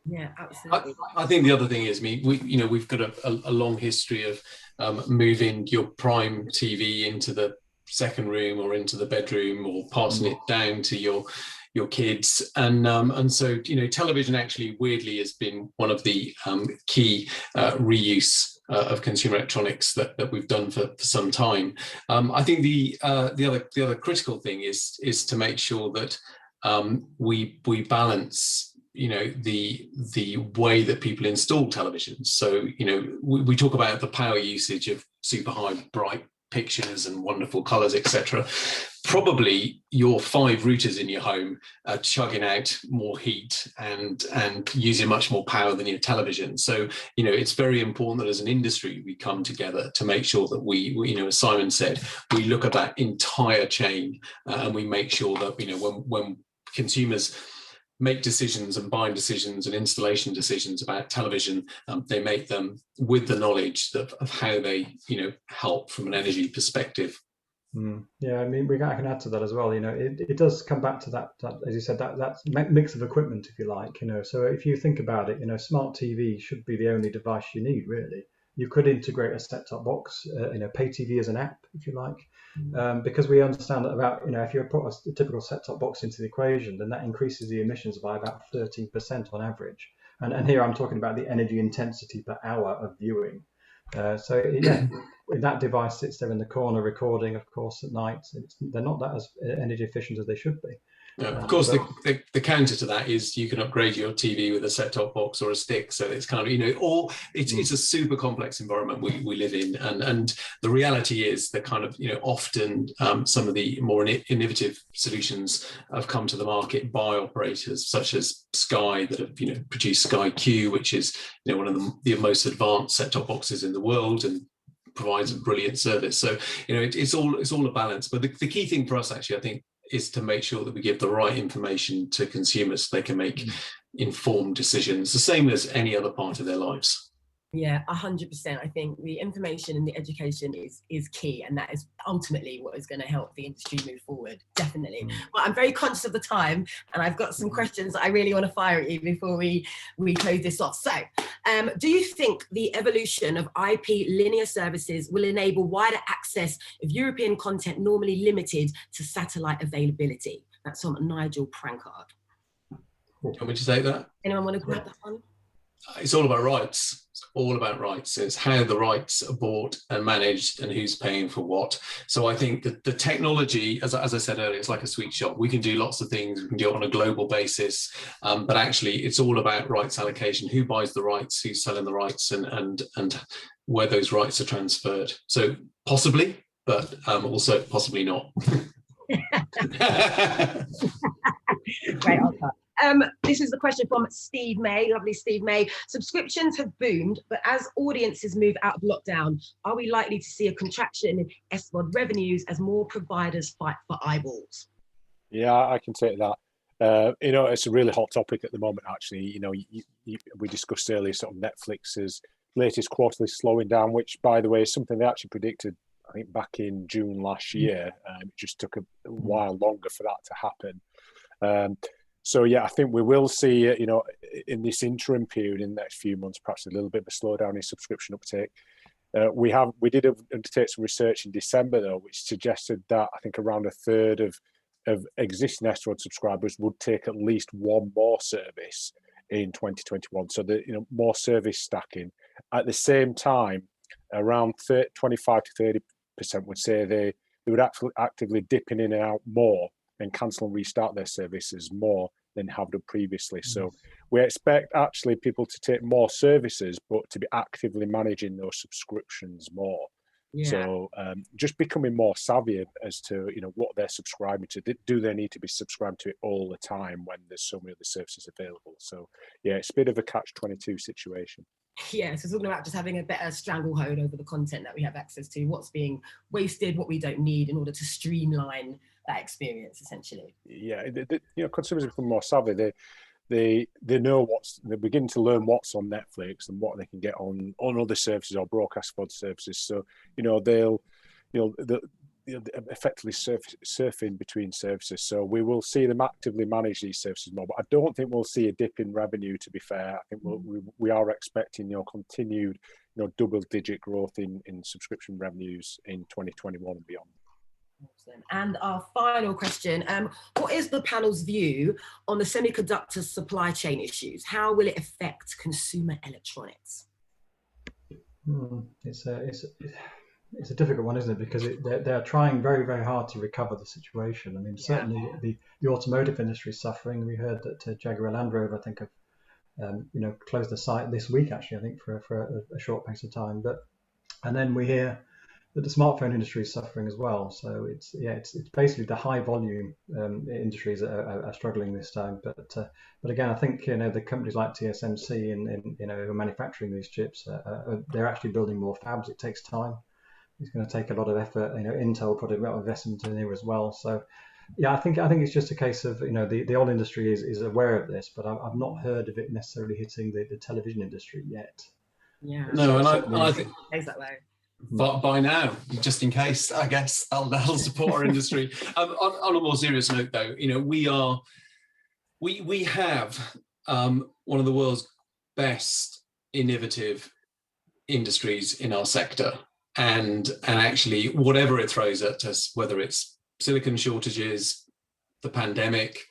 Yeah, absolutely. I think the other thing is, we've got a long history of moving your prime TV into the second room or into the bedroom or passing it down to your kids, and so television actually weirdly has been one of the key reuse of consumer electronics that we've done for some time. I think the other critical thing is to make sure that we balance the way that people install televisions. So we talk about the power usage of super high bright pictures and wonderful colors, etc. Probably your 5 routers in your home are chugging out more heat and using much more power than your television. So it's very important that as an industry we come together to make sure that we as Simon said, we look at that entire chain and we make sure that when consumers make decisions and buying decisions and installation decisions about television, they make them with the knowledge of how they help from an energy perspective. Yeah, I mean, I can add to that as well. It does come back to that, as you said, that mix of equipment, if you like. So if you think about it, smart TV should be the only device you need, really. You could integrate a set-top box, pay TV as an app, if you like, because we understand that about, if you put a typical set-top box into the equation, then that increases the emissions by about 13% on average. And here I'm talking about the energy intensity per hour of viewing. That device sits there in the corner recording, of course, at night. They're not that as energy efficient as they should be. Of course, the counter to that is you can upgrade your TV with a set-top box or a stick. So it's kind of, it's a super complex environment we live in. And the reality is that kind of, often some of the more innovative solutions have come to the market by operators such as Sky that have, produced Sky Q, which is, one of the most advanced set-top boxes in the world and provides a brilliant service. So, it's all a balance. But the key thing for us, actually, I think, is to make sure that we give the right information to consumers so they can make informed decisions, the same as any other part of their lives. Yeah, 100%. I think the information and the education is key, and that is ultimately what is going to help the industry move forward. Definitely. Well, I'm very conscious of the time, and I've got some questions that I really want to fire at you before we close this off. So, do you think the evolution of IP linear services will enable wider access of European content normally limited to satellite availability? That's from Nigel Prankard. Do you want me to take that? Anyone want to grab that one? It's all about rights. It's all about rights. It's how the rights are bought and managed and who's paying for what. So I think that the technology, as I said earlier, it's like a sweet shop. We can do lots of things. We can do it on a global basis. But actually, it's all about rights allocation. Who buys the rights? Who's selling the rights? And where those rights are transferred. So possibly, but also possibly not. Great answer. This is the question from Steve May, lovely Steve May. Subscriptions have boomed, but as audiences move out of lockdown, are we likely to see a contraction in SVOD revenues as more providers fight for eyeballs? Yeah, I can take that. It's a really hot topic at the moment, actually. We discussed earlier sort of Netflix's latest quarterly slowing down, which, by the way, is something they actually predicted, I think, back in June last year. It just took a while longer for that to happen. So yeah, I think we will see, in this interim period, in the next few months, perhaps a little bit of a slowdown in subscription uptake. We did undertake some research in December though, which suggested that I think around a third of existing S1 subscribers would take at least one more service in 2021. So more service stacking. At the same time, around 25 to 30% would say they would actively dip in and out more and cancel and restart their services more than have done previously. So we expect actually people to take more services, but to be actively managing those subscriptions more. Yeah. So just becoming more savvy as to what they're subscribing to. Do they need to be subscribed to it all the time when there's so many other services available? So yeah, it's a bit of a catch-22 situation. Yeah, so it's talking about just having a better stranglehold over the content that we have access to, what's being wasted, what we don't need, in order to streamline that experience, essentially. Yeah, consumers become more savvy. They know they're beginning to learn what's on Netflix and what they can get on other services or broadcast VOD services. So they'll effectively surfing between services. So we will see them actively manage these services more. But I don't think we'll see a dip in revenue. To be fair, I think we are expecting continued double-digit growth in subscription revenues in 2021 and beyond. Awesome. And our final question, what is the panel's view on the semiconductor supply chain issues? How will it affect consumer electronics? It's a difficult one, isn't it? Because they're trying very, very hard to recover the situation. I mean, certainly the automotive industry is suffering. We heard that Jaguar Land Rover, I think, have closed the site this week, actually, I think, for a short pace of time. And then we hear that the smartphone industry is suffering as well. So it's basically the high volume industries are struggling this time. But again, I think the companies like TSMC and who are manufacturing these chips, they're actually building more fabs. It takes time. It's going to take a lot of effort. Intel put a lot of investment in here as well. So yeah, I think it's just a case of the oil industry is aware of this, but I've not heard of it necessarily hitting the television industry yet. Yeah. No, and I think that way. But by now, just in case, I guess that'll support our industry. On a more serious note, though, we have one of the world's best innovative industries in our sector, and actually, whatever it throws at us, whether it's silicon shortages, the pandemic,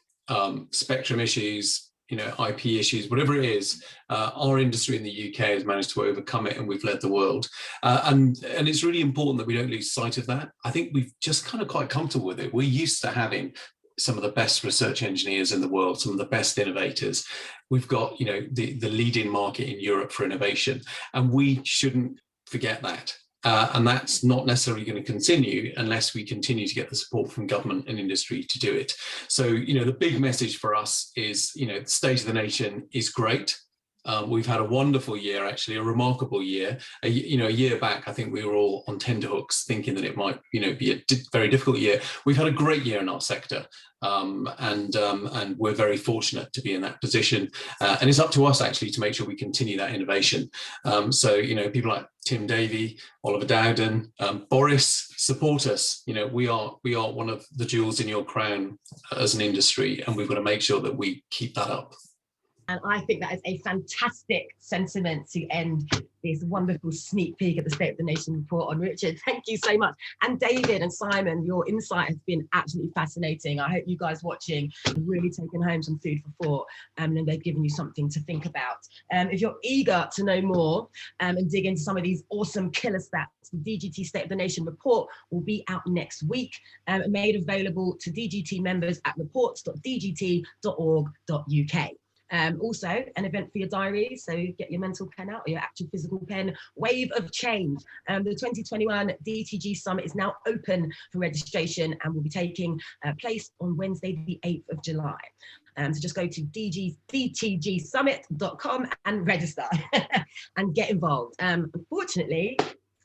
spectrum issues, IP issues, whatever it is, our industry in the UK has managed to overcome it, and we've led the world. And it's really important that we don't lose sight of that. I think we've just kind of quite comfortable with it. We're used to having some of the best research engineers in the world, some of the best innovators. We've got, the leading market in Europe for innovation, and we shouldn't forget that. And that's not necessarily going to continue unless we continue to get the support from government and industry to do it. So, the big message for us is, the state of the nation is great. We've had a wonderful year, actually, a remarkable year. A year back, I think we were all on tenterhooks thinking that it might, be a very difficult year. We've had a great year in our sector. And we're very fortunate to be in that position. And it's up to us actually to make sure we continue that innovation. So, people like Tim Davey, Oliver Dowden, Boris support us. We are one of the jewels in your crown as an industry, and we've got to make sure that we keep that up. And I think that is a fantastic sentiment to end this wonderful sneak peek at the State of the Nation report on. Richard, thank you so much. And David and Simon, your insight has been absolutely fascinating. I hope you guys watching have really taken home some food for thought, and they've given you something to think about. If you're eager to know more and dig into some of these awesome killer stats, the DGT State of the Nation report will be out next week, made available to DGT members at reports.dgt.org.uk. Also, an event for your diary, so get your mental pen out or your actual physical pen. Wave of Change. The 2021 DTG Summit is now open for registration and will be taking place on Wednesday, the 8th of July. So just go to dtgsummit.com and register and get involved. Unfortunately,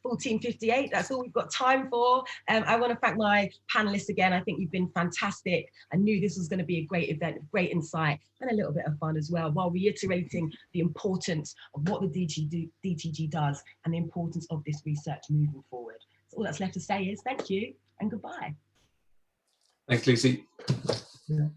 14:58, that's all we've got time for. I want to thank my panelists again. I think you've been fantastic. I knew this was going to be a great event, great insight, and a little bit of fun as well, while reiterating the importance of what the DTG does and the importance of this research moving forward. So all that's left to say is thank you and goodbye. Thanks, Lucy. Yeah.